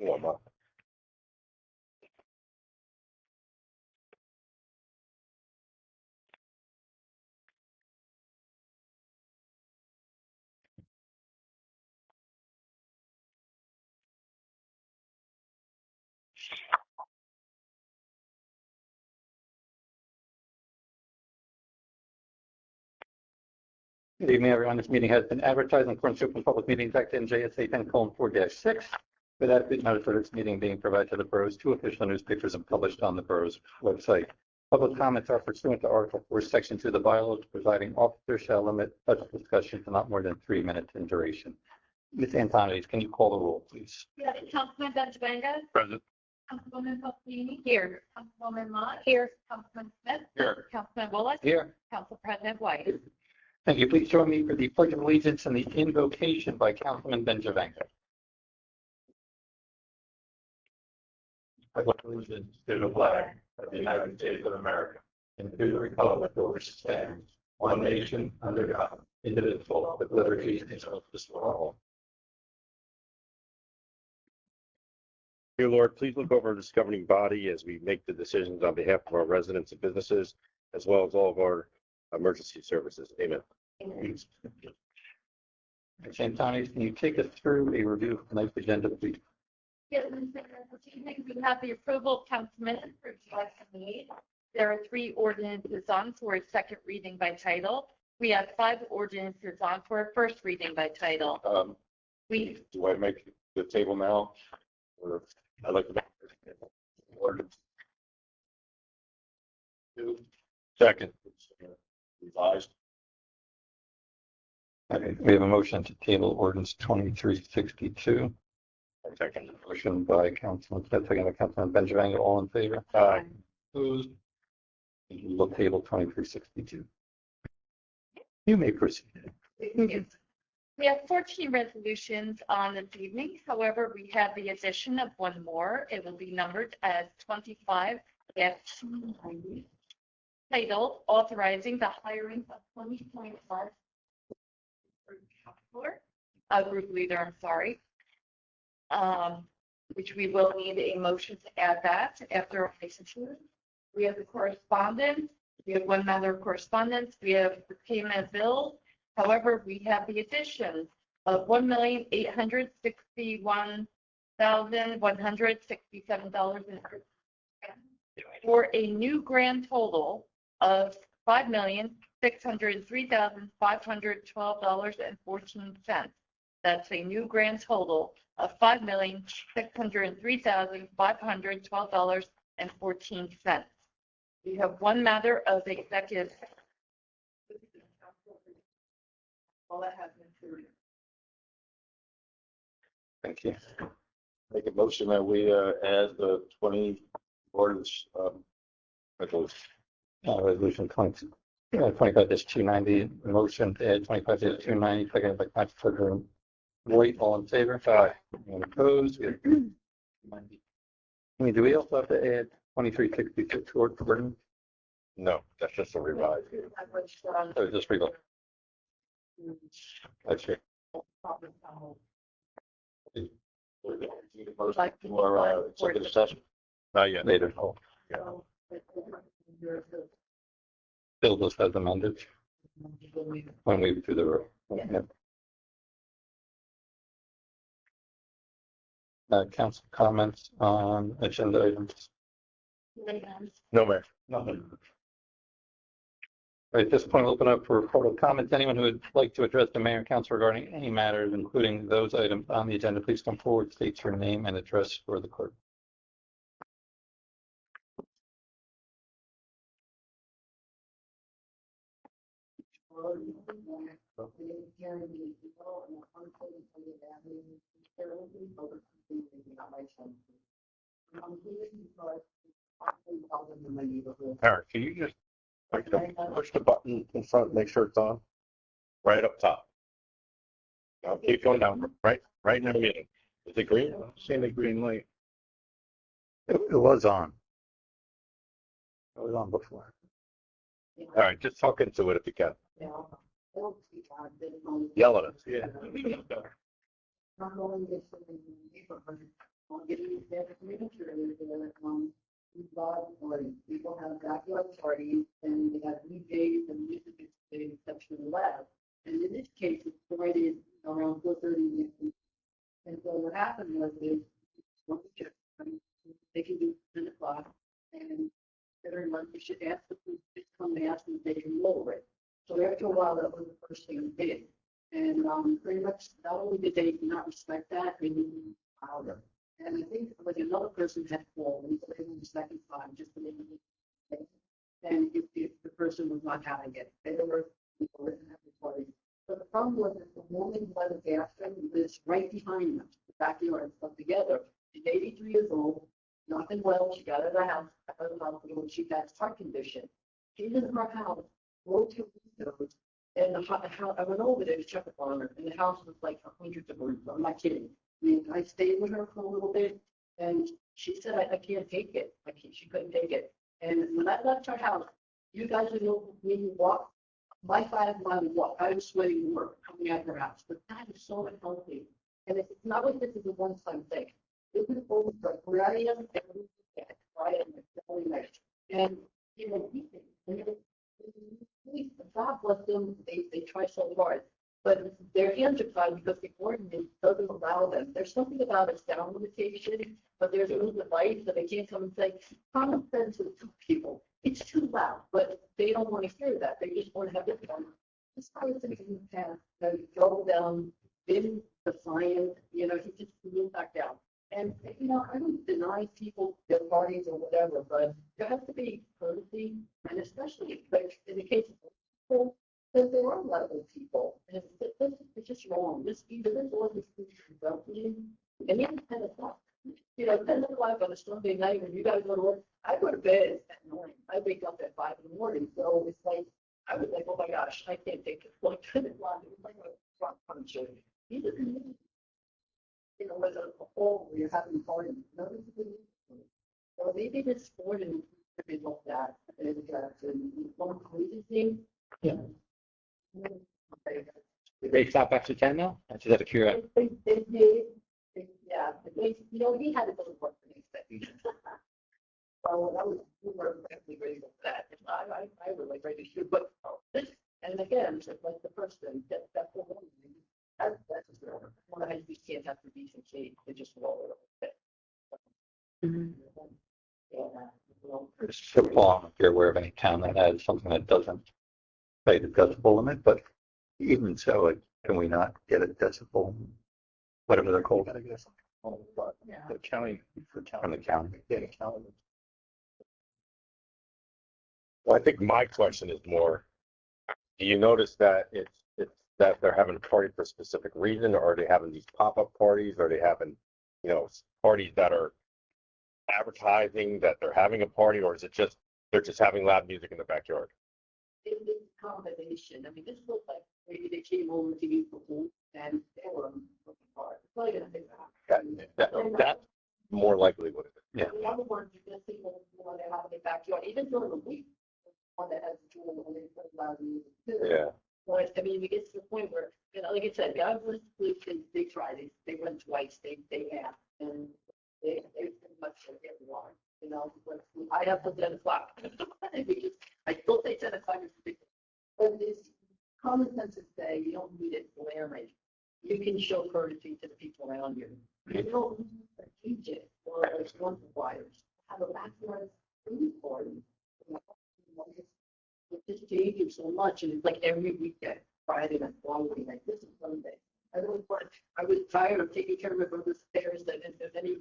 warm up. Good evening, everyone. This meeting has been advertised in accordance with Open Public Meetings Act NJSA 10:4-6. With adequate notice for this meeting being provided to the borough's 2 official newspapers and published on the borough's website. Public comments are pursuant to Article 4, Section 2 of the bylaws, presiding officer shall limit such discussion to not more than 3 minutes in duration. Ms. Antonides, can you call the roll, please? Yes, Councilman Benjavanga. Present. Councilwoman Fostini. Here. Councilwoman Mott. Here. Councilman Smith. Here. Councilman Bullock. Here. Council President White. Thank you. Please join me for the Pledge of Allegiance and the invocation by Councilman Benjavanga. I pledge allegiance to the flag of the United States of America and to the republic for which it stands, one nation under God, indivisible, with liberty and justice for all. Dear Lord, please look over this governing body as we make the decisions on behalf of our residents and businesses, as well as all of our emergency services. Amen. Ms. Antonides, can you take us through a review of tonight's agenda, please? Yes, this evening we have the approval of council minutes for July 28th. There are 3 ordinances on for a second reading by title. We have 5 ordinances on for a first reading by title. Do I make the table now? Or I'd like to make ordinance. Second. Revised. Okay, we have a motion to table ordinance 2362. Second. Motion by Councilman Smith, second by Councilman Benjavanga. All in favor? Aye. Opposed? We will table 2362. You may proceed. We have 14 resolutions on this evening. However, we have the addition of one more. It will be numbered as 25-290, titled authorizing the hiring of 2025 group leader, I'm sorry, which we will need a motion to add that after our licensure. We have the correspondence. We have one matter of correspondence. We have the payment of bills. However, we have the addition of $1,861,167 for a new grand total of $5,603,512.14. That's a new grand total of $5,603,512.14. We have one matter of executive. All that has been through. Thank you. Make a motion that we add the 20 ordinance Resolution 25-290, motion to add 25-290, seconded by Council President White. All in favor? Aye. Anyone opposed? Do we also have to add 2366 toward the burden? No, that's just a revised. Or just revote? That's it. Like Or executive session? Not yet. Later. Oh, Bill just has amended when we do the road. Yeah. Council comments on agenda items? No, Mayor. Nothing. All right, at this point, we'll open up for public comments. Anyone who would like to address the mayor and council regarding any matters, including those items on the agenda, please come forward, state your name and address for the clerk. Eric, can you just push the button in front, make sure it's on? Right up top. Now keep going down, right in the beginning. Is it green? Seeing the green light. It was on. It was on before. All right, just talk into it if you can. Yell at us. Yeah. on getting their furniture, involved parties. People have backyard parties and they have DJs and music is exceptionally loud. And in this case, it started around 4:30. And so what happened was they can do 10 o'clock and everyone, you should ask the police to come and ask them if they can lower it. So after a while, that was the first thing they did. And pretty much not only did they not respect that, they didn't louder. And I think like another person had called and so they were the second time just to make it. And if the person was not having it, they were having party. But the problem was that the woman by the bathroom was right behind them, the backyard and stuff together. She's 83 years old, nothing well. She got out of the house, when she got heart condition. She's in her house, rolled two windows, and the house, I went over there to check upon her, and the house was like hundreds of rooms. I'm not kidding. I mean, I stayed with her for a little bit, and she said, I can't take it. She couldn't take it. And when I left her house, you guys would know when you walk, my 5 mile walk, I was sweating more coming out of her house. But that is so unhealthy. And it's not like this is a one-time thing. It was always like where I am every day, right? And you know, God bless them, they try so hard. But their hands are tied because the ordinance doesn't allow them. There's something about a sound limitation, but there's a little device that they can't come and say, common sense is to people. It's too loud, but they don't want to hear that. They just want to have it done. This person in the past, drove down, been defiant, he just moved back down. And, I don't deny people their parties or whatever, but there has to be courtesy, and especially like in the case of people, because there are a lot of those people, and it's just wrong. This ordinance is corrupting, and even 10 o'clock. 10 o'clock on a Sunday night when you guys go to work, I go to bed at 9. I wake up at 5 in the morning, so it's like I was like, oh my gosh, I can't take it. Like 10 o'clock, it was like a rock puncher. With a whole, where you're having a party. So maybe this ordinance could be looked at and one thing. Yeah. They stop after 10 now? That's just out of curiosity. They did, yeah, he had to go to work the next day. So we were definitely grateful for that. I was like ready to shoot, but and again, just like the person, that's the one. That's one of these kids have to be some kid. They just roll it over. So, Paul, if you're aware of any town that has something that doesn't pay the decibel limit, but even so, can we not get a decibel, whatever they're called? The county, From the county. Well, I think my question is more, do you notice that it's that they're having a party for a specific reason, or are they having these pop-up parties? Are they having, parties that are advertising that they're having a party, or is it just they're just having loud music in the backyard? It's a combination. I mean, this looks like maybe they came over to use the pool and they were looking hard. It's probably gonna be That's more likely what it is. Yeah. The other ones, you just see them when they're having a backyard, even during the week. One that has a pool and they put loud music too. Yeah. But I mean, we get to the point where, like I said, the other they tried it. They went twice. They asked, and they pretty much said everyone. But I have to 10 o'clock. I still say 10 o'clock is ridiculous. But this common sense is say you don't need it blaring. You can show courtesy to the people around you. You don't need a DJ or a storm choirs. Have a backyard food party. It just changes so much, and it's like every weekend, Friday and Friday, like this is Sunday. I was tired of taking care of my brother's affairs, and if there's any,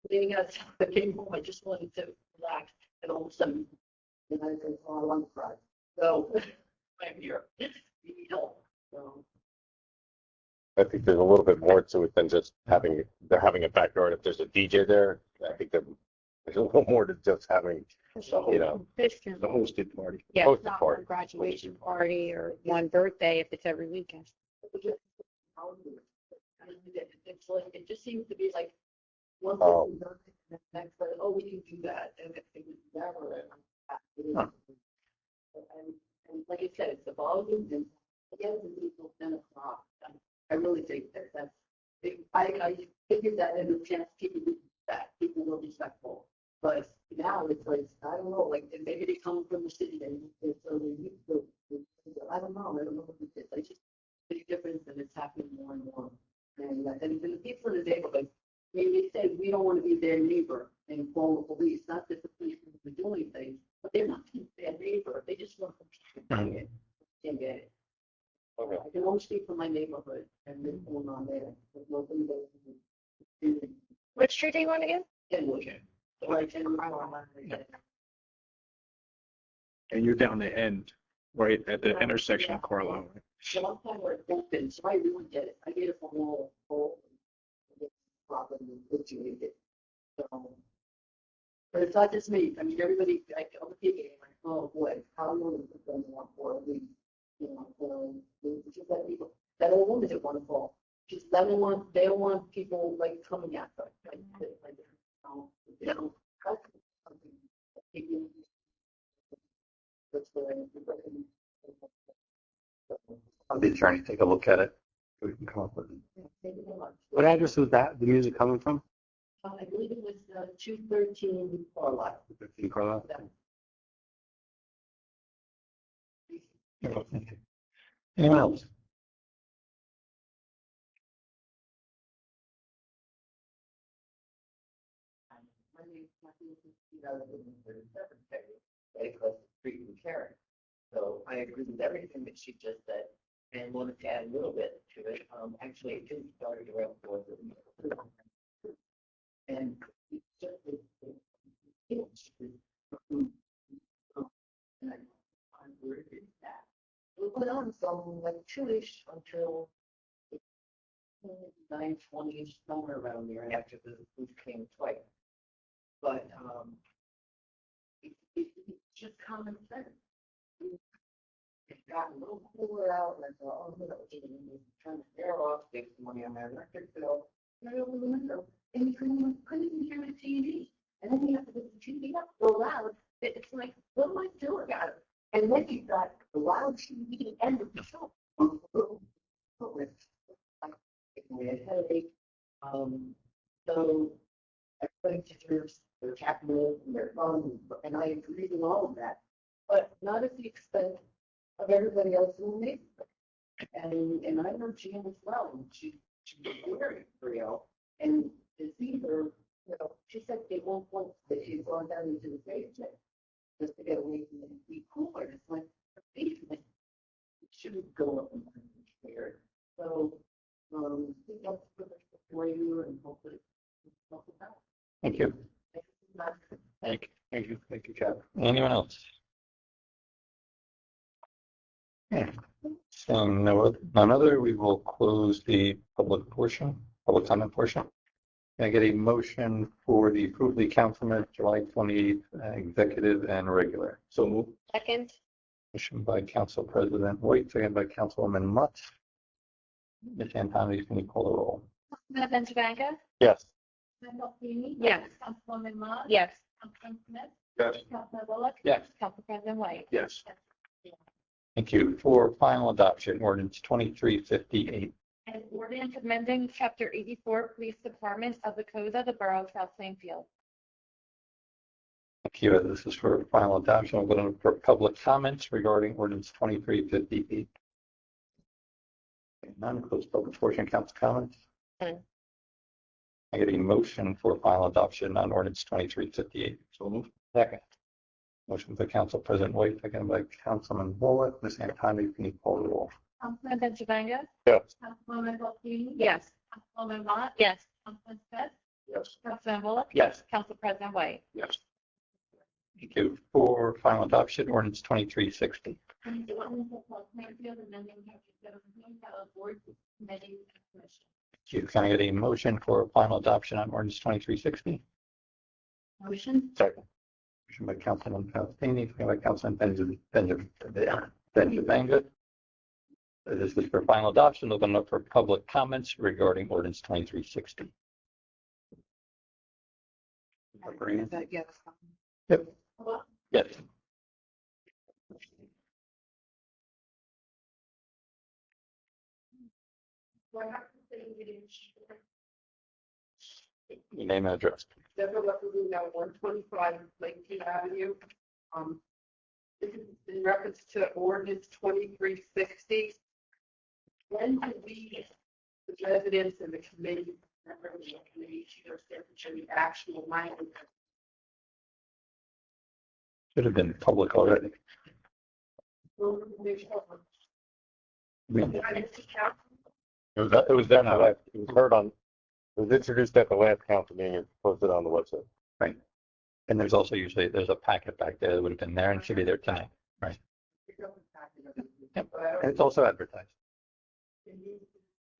cleaning out stuff that came home, I just wanted to relax, and all of a sudden, and I said, oh, I want to cry. So I'm here. You need help. So. I think there's a little bit more to it than just having a backyard. If there's a DJ there, I think there's a little more to just having, the hosted party. Yeah, Hosted it's not party. one graduation party or one birthday if it's every weekend. It's like, it just seems to be like one Oh. thing, and the next, like, oh, we can do that, and it was never. And like I said, it's the volume, and again, it's until 10 o'clock. I really think that's I figured that in the chance people were respectful. But now it's like, I don't know, like, and maybe they come from the city and so they use I don't know what it is. I just, big difference and it's happening more and more. And the people in the neighborhood, they say we don't want to be their neighbor and call the police, not that the police are doing things, but they're not their neighbor. They just want to get it. Can't get it. Okay. I can only speak for my neighborhood and what's going on there. But nobody knows. Which street do you want again? Okay. Right, and And you're down the end, right at the intersection of Carlisle. Right? so I'm kind of open, so I really get it. I get it from all problem situated. So, but it's not just me. I mean, everybody, like, other people, like, oh boy, how long is it going on for? It's just that people, that old woman didn't want to fall. Just they don't want people like coming at them. That's what I'll be the attorney, take a look at it. We can come up with it. Thank you very much. What address was that, the music coming from? I believe it was 213 Carlisle. In Carlisle? Thank you. Anyone else? My name is Kathy, 2037, very close to Street and Karen. So I agree with everything that she just said and wanted to add a little bit to it. Actually, it did start around for the and it's just and I'm where it is that. We went on from like 2-ish until 9:20-ish, somewhere around there after the food came twice. But it's just common sense. It got a little cooler out, and I thought, oh, you know, trying to tear off, take some money on that electric bill. And I opened the window, and you couldn't even hear the TV. And then you have to put the TV up so loud that it's like, what am I doing about it? And then you got the loud TV and the show. We had headache. So everybody deserves their capital and their funds, and I agree with all of that, but not at the expense of everybody else in the neighborhood. And I know Jan as well, and she's very real, and it's either, you know, she said they won't want that she's gone down into the basement just to get away from the be cooler. It's like a basement. It shouldn't go up and there. So, that's for you and hopefully help it out. Thank you. Thank you, Cap. Anyone else? Yeah. Seeing none other, we will close the public comment portion. Can I get a motion for the approval of the council minutes, July 28th, executive and regular? So move. Second? Motion by Council President White, second by Councilwoman Mutt. Ms. Antoni, can you call the roll? Councilman Benjavanga? Yes. Councilman Balfini? Yes. Councilwoman Mott? Yes. Councilman Smith? Yes. Councilman Bullock? Yes. Council President White? Yes. Thank you. For final adoption, ordinance 2358. An ordinance amending chapter 84 Police Department of the Code of the Borough of South Plainfield. Thank you. This is for final adoption. We're going to for public comments regarding ordinance 2358. None. Close public portion. Council comments. None. I get a motion for final adoption on ordinance 2358. So move. Second. Motion by Council President White, second by Councilman Bullock. Ms. Antoni, can you call the roll? Councilman Benjavanga? Yes. Councilwoman Balfini? Yes. Councilwoman Mott? Yes. Councilman Smith? Yes. Councilman Bullock? Yes. Council President White? Yes. Thank you. For final adoption, ordinance 2360. And the ordinance of South Plainfield amending chapter 17 of boards, committees, and commissions. Thank you. Can I get a motion for final adoption on ordinance 2360? Motion? Second. Motion by Councilman Palestini, second by Councilman Benjavanga. This is for final adoption. Open up for public comments regarding ordinance 2360. Yes. Yep. Yes. Do I have to say Your name and address. Deborah Lefferts, 125 Lakeview Avenue. This is in reference to ordinance 2360. When do we, the residents and the committee, members of the committee, chair, secretary, actual language? Should have been public already. It was done, it was heard on, it was introduced at the last council meeting and posted on the website. Right. And there's also usually, there's a packet back there that would have been there and should be there tonight. Right. Yep. And it's also advertised. Can you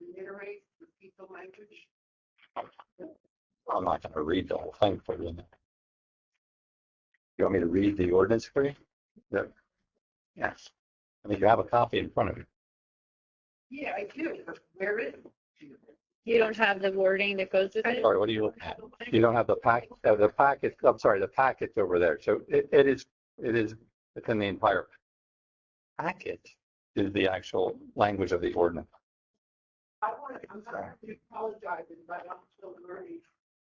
reiterate, repeat the language? I'm not going to read the whole thing for you. You want me to read the ordinance for you? Yeah. Yes. I mean, you have a copy in front of you. Yeah, I do, but where is it? You don't have the wording that goes with it? Sorry, what are you looking at? You don't have the packet, I'm sorry, the packet's over there. So it is within the entire packet is the actual language of the ordinance. I'm sorry to apologize, but I'm still learning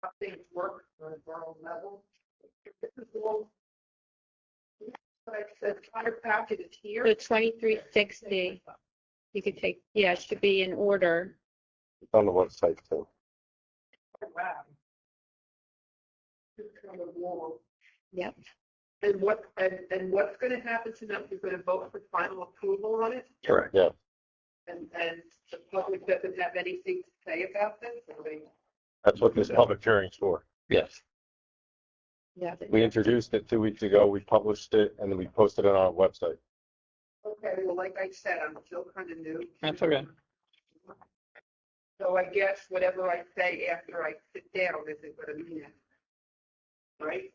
how things work on a borough level. This is all. Like I said, entire packet is here. So 2360, you could take, yeah, it should be in order. It's on the website too. Wow. It's kind of long. Yep. And what's going to happen tonight? You're going to vote for final approval on it? Correct. Yeah. And the public doesn't have anything to say about this? I mean, That's what this public hearing's for. Yes. Yeah. We introduced it 2 weeks ago, we published it, and then we posted it on our website. okay, well, like I said, I'm still kind of new. That's okay. So I guess whatever I say after I sit down isn't going to mean it. Right?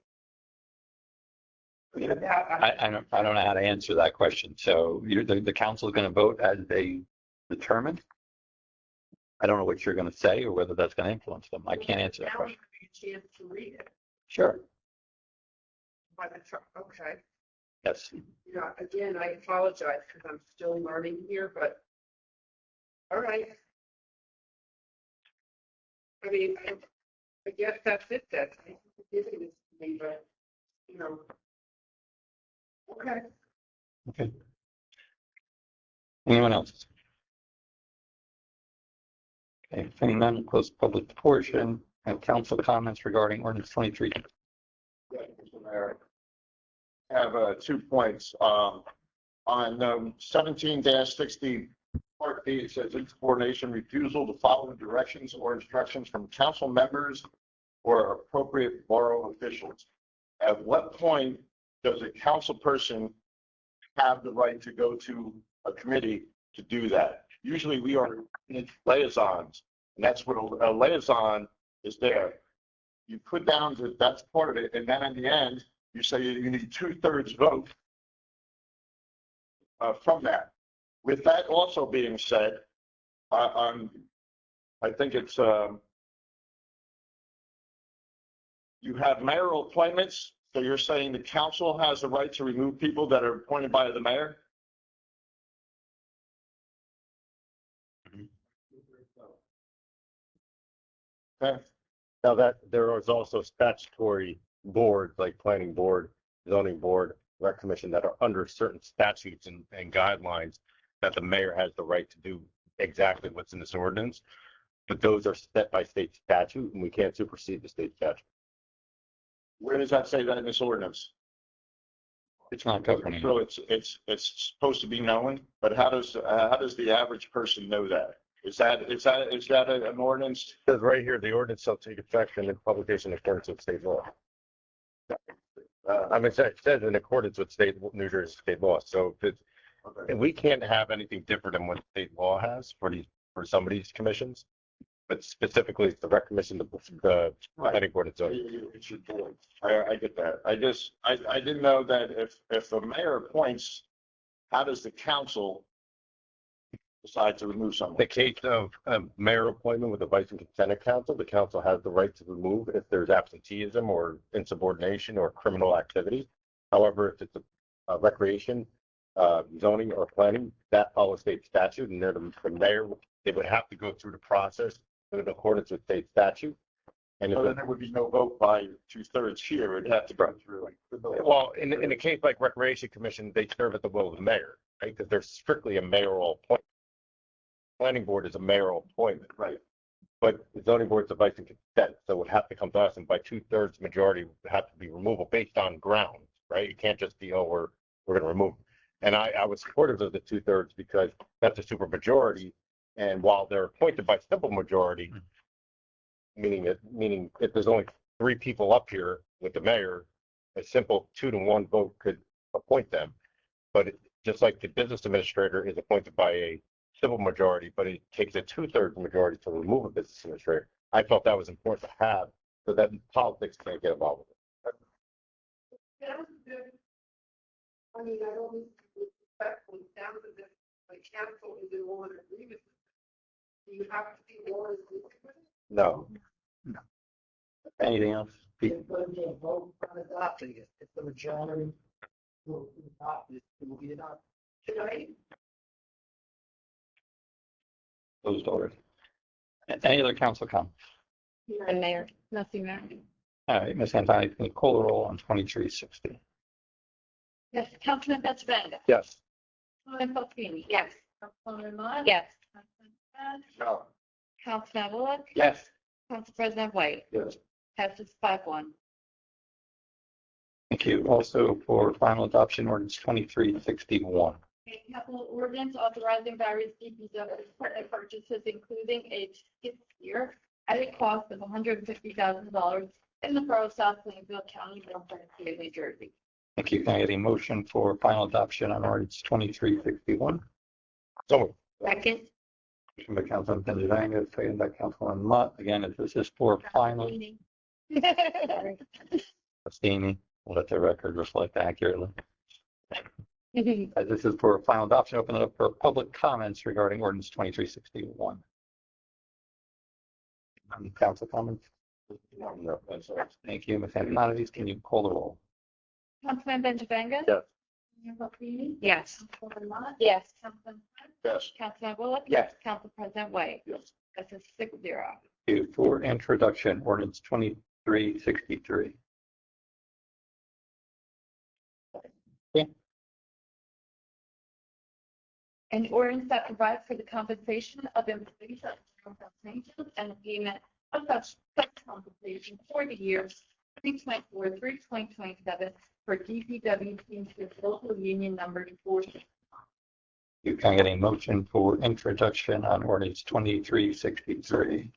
I don't know how to answer that question. So the council is going to vote as they determine. I don't know what you're going to say or whether that's going to influence them. I can't answer that Now question. give you a chance to read it. Sure. Okay. Yes. Yeah, again, I apologize because I'm still learning here, but all right. I mean, I guess that's it then. Thank you for giving this to me, but, you know. Okay. Okay. Anyone else? Okay, seeing none, close public portion and council comments regarding ordinance 23. Yeah, Mr. Mayor. I have 2 points. On 17-60, Part B, it says insubordination, refusal to follow directions or instructions from council members or appropriate borough officials. At what point does a council person have the right to go to a committee to do that? Usually we are liaisons, and that's what a liaison is there. You put down that that's part of it, and then in the end, you say you need 2/3 vote from that. With that also being said, I think it's you have mayoral appointments. So you're saying the council has the right to remove people that are appointed by the mayor? Okay. Now that there is also statutory boards like planning board, zoning board, rec commission that are under certain statutes and guidelines that the mayor has the right to do exactly what's in this ordinance. But those are set by state statute and we can't supersede the state statute. Where does that say that in this ordinance? It's not governing. So it's supposed to be known, but how does the average person know that? Is that an ordinance? Because right here, the ordinance shall take effect in publication in accordance with state law. I mean, it says in accordance with New Jersey state law. So if it's, and we can't have anything different than what state law has for some of these commissions, but specifically it's the rec commission, the planning board and zoning. I get that. I didn't know that if the mayor appoints, how does the council decide to remove In someone? the case of a mayor appointment with the vice and consent council, the council has the right to remove if there's absenteeism or insubordination or criminal activity. However, if it's a recreation zoning or planning, that follows state statute, and they're the mayor, they would have to go through the process in accordance with state statute. And if So then there would be no vote by 2/3 here. It'd have to go through like. well, in a case like Recreation Commission, they serve at the will of the mayor, right? Because they're strictly a mayoral appointment. Planning board is a mayoral appointment. Right. But the zoning board's a vice and consent, so it would have to come to us, and by 2/3 majority would have to be removal based on grounds, right? You can't just be, oh, we're gonna remove. And I was supportive of the 2/3 because that's a super majority, and while they're appointed by simple majority, meaning if there's only 3 people up here with the mayor, a simple 2-to-1 vote could appoint them. But just like the business administrator is appointed by a civil majority, but it takes a 2/3 majority to remove a business administrator. I felt that was important to have so that politics can't get involved with it. I mean, I don't respectfully down to the council is in one agreement. Do you have to be more agreement with it? No. Anything else? Pete? It's going to be a vote on adopting it. If the majority will adopt it, it will be adopted. Tonight, Closed already. Any other council comments? And Mayor, nothing there. All right, Ms. Antoni, can you call the roll on 2360? Yes, Councilman Benjavanga. Yes. Councilman Fotini. Yes. Councilman Ahmad. Yes. Councilman Trent. No. Councilman Bullock. Yes. Council President White. Yes. Passes 5-1. Thank you. Also for final adoption, ordinance 2361. A capital ordinance authorizing various DPW equipment purchases, including a skid steer at a cost of $150,000 in the borough of South Plainfield County, State of New Jersey. Thank you. Can I get a motion for final adoption on ordinance 2361? So moved. Second. Motion by Councilman Benjavanga, second by Councilman Mott. Again, if this is for final, Sorry. Amy, we'll let the record reflect accurately. As this is for final adoption, open it up for public comments regarding ordinance 2361. Council comments? No, that's all right. Thank you. Ms. Antoni, can you call the roll? Councilman Benjavanga. Yes. Councilman Fotini. Yes. Councilman Ahmad. Yes. Councilman Trent. Yes. Councilman Bullock. Yes. Council President White. Yes. Passes 6-0. Thank you. For introduction, ordinance 2363. An ordinance that provides for the compensation of employees of the Borough of Plainfield and the payment of such compensation for the years 2024 through 2027 for DPW Teamsters Local Union Number 4. You can get a motion for introduction on ordinance 2363.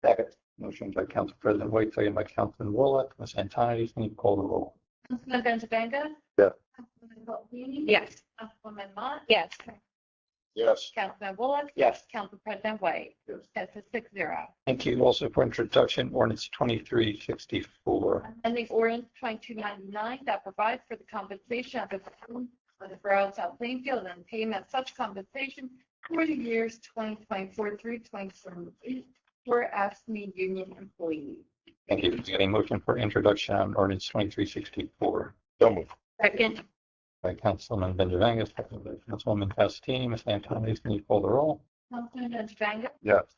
Second. Motion by Council President White, second by Councilman Wallach. Ms. Antoni, can you call the roll? Councilman Benjavanga. Yes. Councilman Fotini. Yes. Councilwoman Mott. Yes. Yes. Councilman Bullock. Yes. Council President White. Yes. Passes 6-0. Thank you. Also for introduction, ordinance 2364. And the ordinance 2299 that provides for the compensation of the Borough of South Plainfield and payment of such compensation for the years 2024 through 2028 for AFSCME union employees. Thank you. Get a motion for introduction on ordinance 2364. So moved. Second. By Councilman Benjavanga, second by Councilwoman Fastini. Ms. Antoni, can you call the roll? Councilman Benjavanga. Yes.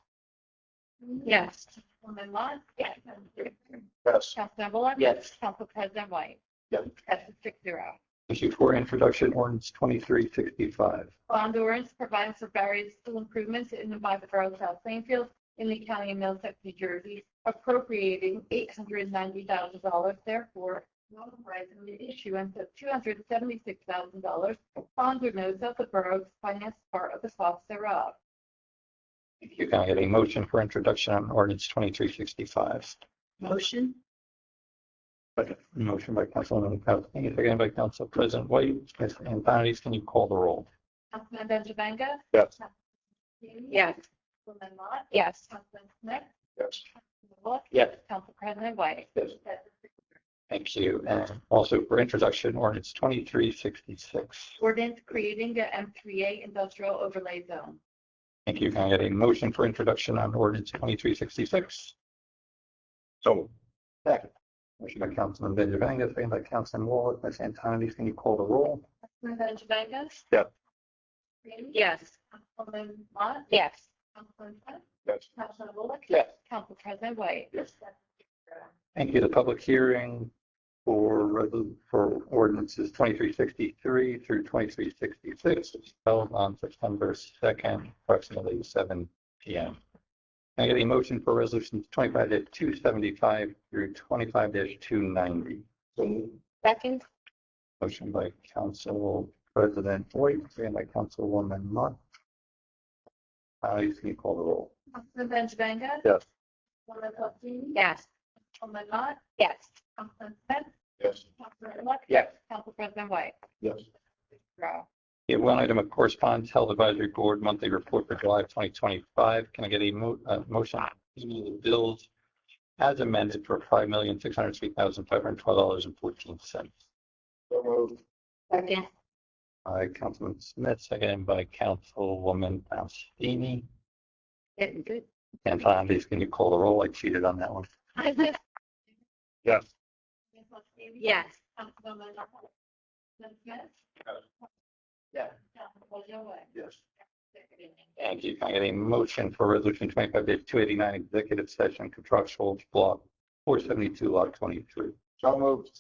Yes. Councilwoman Mott. Yes. Yes. Councilman Bullock. Yes. Council President White. Yes. Passes 6-0. Thank you for introduction, ordinance 2365. Bond ordinance provides for various school improvements in and by the Borough of South Plainfield in the County of Middlesex, New Jersey, appropriating $890,000, therefore authorizing the issuance of $276,000 bonds or notes of the borough to finance part of the cost thereof. Thank you. Can I get a motion for introduction on ordinance 2365? Motion. Motion by Councilwoman Fastini, second by Council President White. Ms. Antoni, can you call the roll? Councilman Benjavanga. Yes. Yes. Councilman Mott. Yes. Councilman Smith. Yes. Councilman Bullock. Yes. Council President White. Yes. Passes 6-0. Thank you. And also for introduction, ordinance 2366. Ordinance creating the M3A industrial overlay zone. Thank you. Can I get a motion for introduction on ordinance 2366? So moved. Second. Motion by Councilman Benjavanga, second by Councilman Wallach. Ms. Antoni, can you call the roll? Councilman Benjavanga? Yeah. Green? Yes. Councilwoman Mott? Yes. Councilman Smith? Yes. Councilman Bullock? Yes. Council President White? Yes. Thank you. The public hearing for ordinances 2363 through 2366 is held on September 2nd, approximately 7 p.m. Can I get a motion for resolutions 25-275 through 25-290? Second? Motion by Council President Boyd, and by Councilwoman Mott. Please can you call the roll? Councilman Benjavanga? Yes. Councilwoman Fostini? Yes. Councilwoman Mott? Yes. Councilman Smith? Yes. Councilman Bullock? Yes. Council President White? Yes. Row. One item of correspondence, Health Advisory Board monthly report for July 2025. Can I get a motion to the bills as amended for $5,603,512.14? So moved. Second? By Councilman Smith, seconded by Councilwoman Faustini. Getting good. And Tom, please can you call the roll? I cheated on that one. Yes. Yes. Councilwoman Smith? Yeah. Councilman White? Yes. Thank you. Can I get a motion for resolution 25-289 executive session contractual block 472 lot 23? So moved.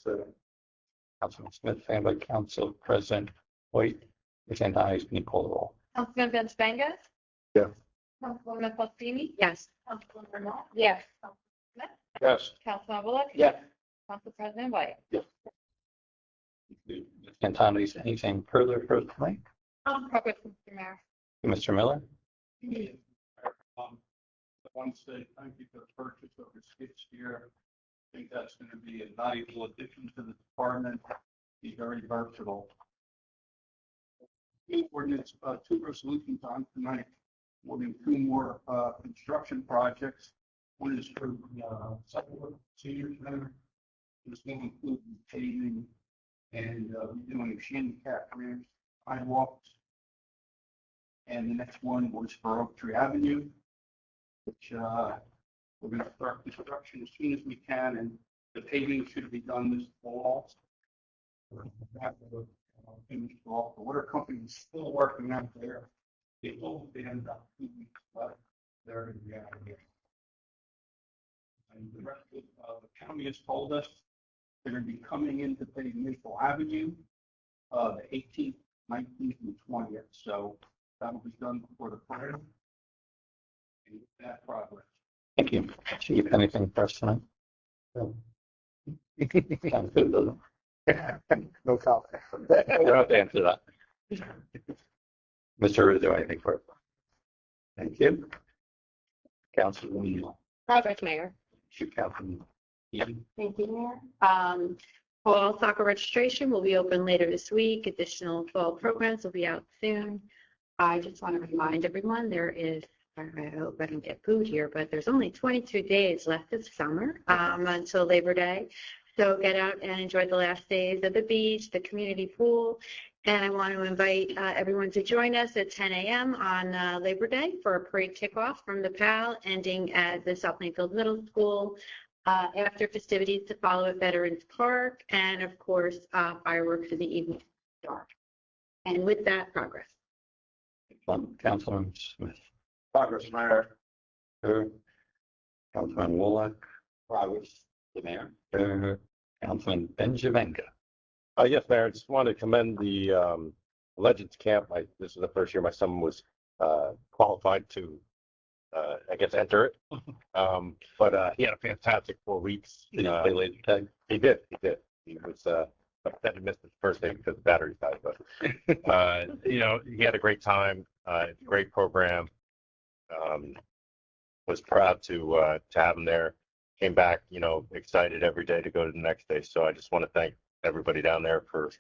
Councilman Smith, seconded by Council President White. Ms. Antoni, can you call the roll? Councilman Benjavanga? Yeah. Councilwoman Fostini? Yes. Councilwoman Mott? Yes. Yes. Councilman Bullock? Yes. Council President White? Ms. Antoni, anything further for tonight? Progress, Mr. Mayor. Mr. Miller? I want to say thank you for the purchase of the skid steer. I think that's going to be a valuable addition to the department. Be very versatile. Ordinance, two resolutions on tonight. We'll do two more construction projects. One is for the Sutherland Senior Center. This will include paving and doing handicap ramps, sidewalks. And the next one was for Oak Tree Avenue, which we're going to start construction as soon as we can, and the paving should be done this fall. Finished off. The water company is still working out there. They told they had about 2 weeks left. They're going to be out of here. And the rest of the county has told us they're going to be coming into pay Maple Avenue, the 18th, 19th, and 20th. So that'll be done before the prayer. And with that progress. Thank you. Chief, anything for us tonight? Sounds good, doesn't No comment. it? You don't have to answer that. Mr. Rizzo, anything for us? Thank you. Councilwoman, Progress, Mayor. Councilman Eden. Thank you, Mayor. Fall soccer registration will be open later this week. Additional fall programs will be out soon. I just want to remind everyone there is, I hope I don't get booed here, but there's only 22 days left of summer until Labor Day. So get out and enjoy the last days of the beach, the community pool. And I want to invite everyone to join us at 10 a.m. on Labor Day for a parade kickoff from the PAL, ending at the South Plainfield Middle School. After festivities to follow at Veterans Park, and of course, fireworks in the evening dark. And with that, progress. Councilman Smith. Progress, Mayor. Councilman Wallach. Progress, the mayor. Councilman Benjavanga. Yes, Mayor, I just wanted to commend the Legends Camp. This is the first year my son was qualified to, I guess, enter it. But he had a fantastic 4 weeks. Did you play laser tag? He did. He was upset he missed his first day because the battery died. But, he had a great time. Great program. Was proud to have him there. Came back, excited every day to go to the next day. So I just want to thank everybody down there for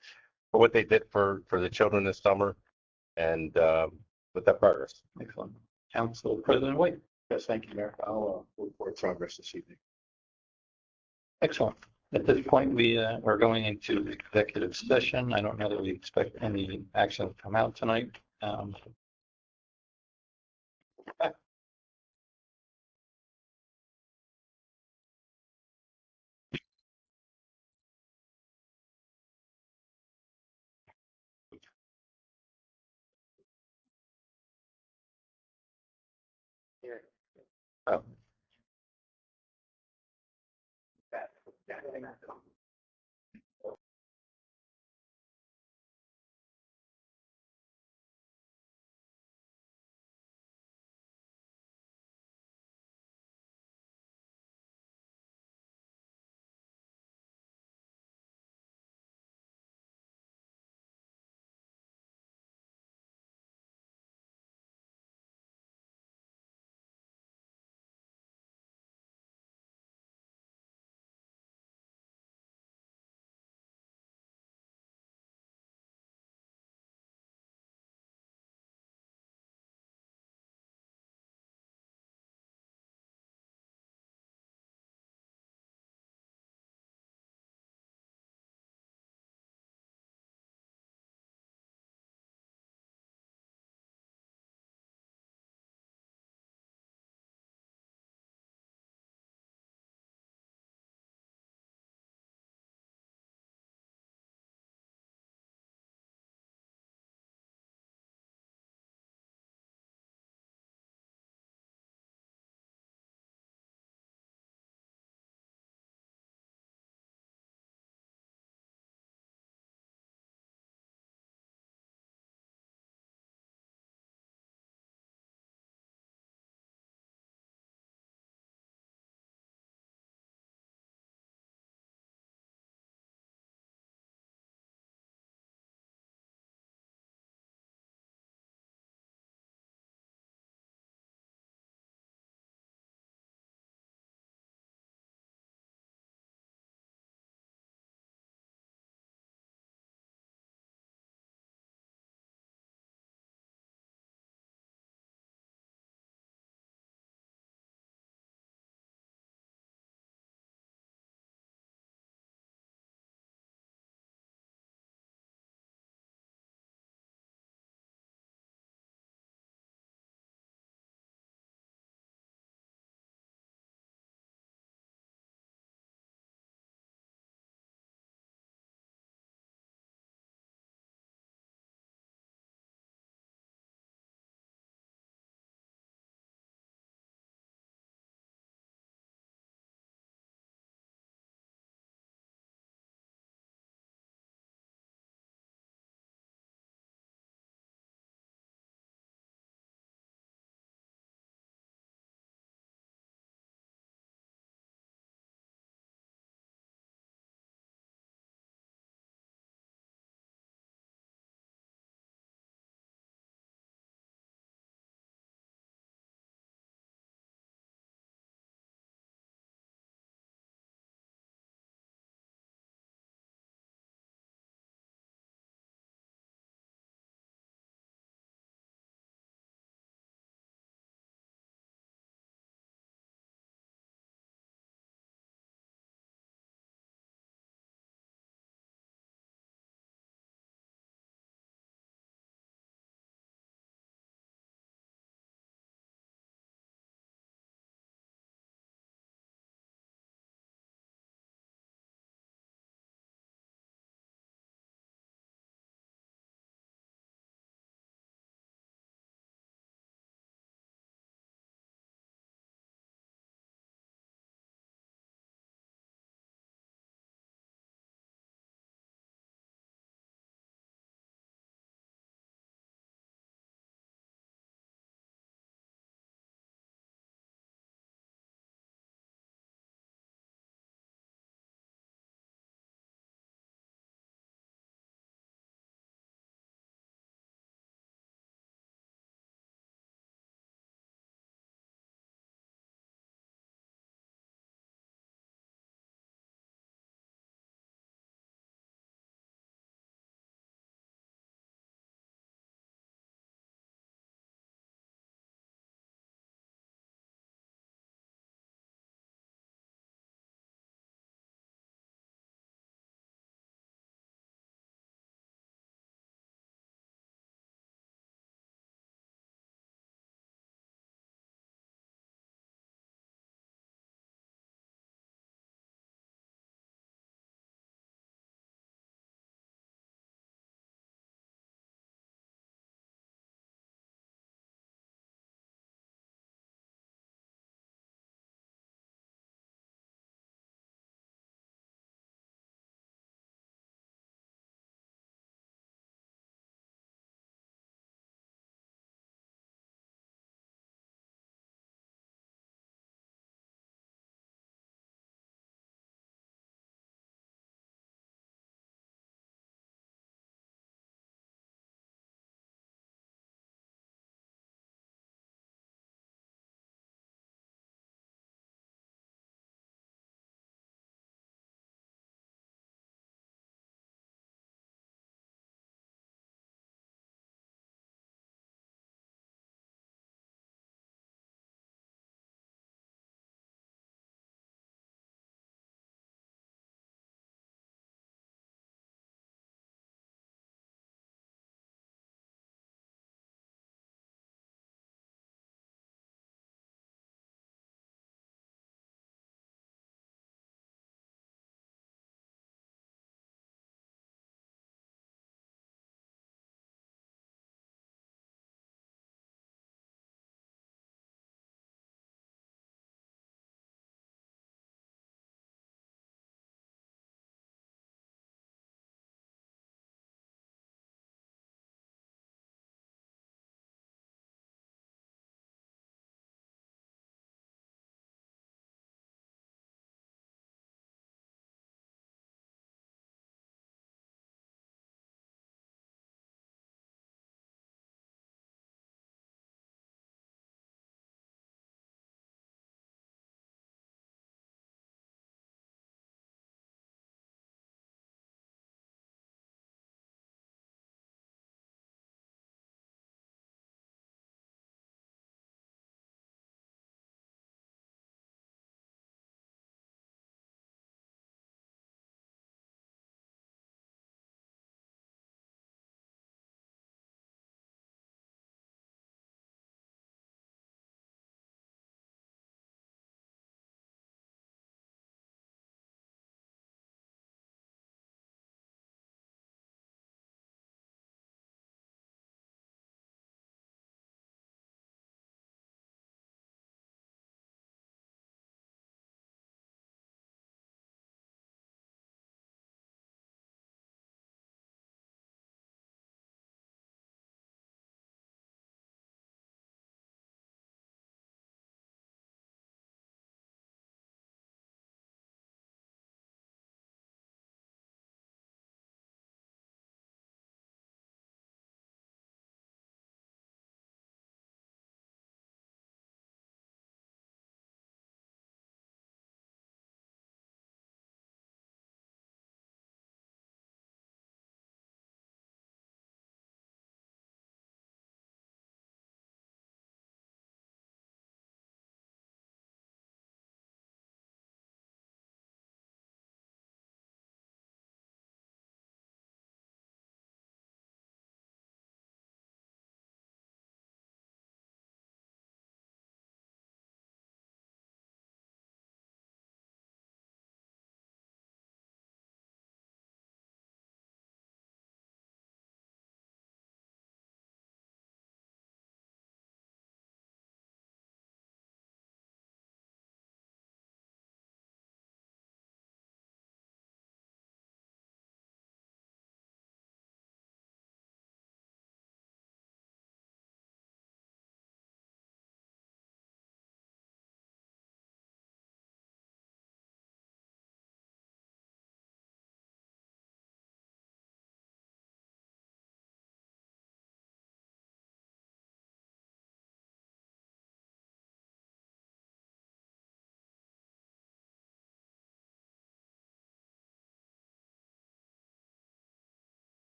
what they did for the children this summer, and with that progress. Excellent. Council President White. Yes, thank you, Mayor. I'll report progress this evening. Excellent. At this point, we're going into executive session. I don't know that we expect any action to come out tonight.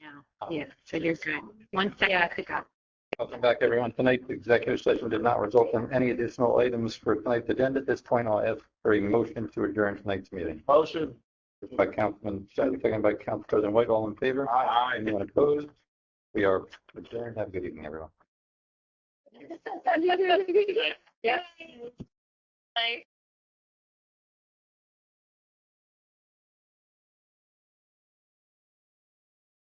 now. Yeah, so you're good. 1 second to go. Welcome back, everyone. Tonight, the executive session did not result in any additional items for tonight's agenda. At this point, I'll ask for a motion to adjourn tonight's meeting. Motion. By Councilman, second by Council President White. All in favor? Aye. Anyone opposed? We are adjourned. Have a good evening, everyone. Yeah. Bye.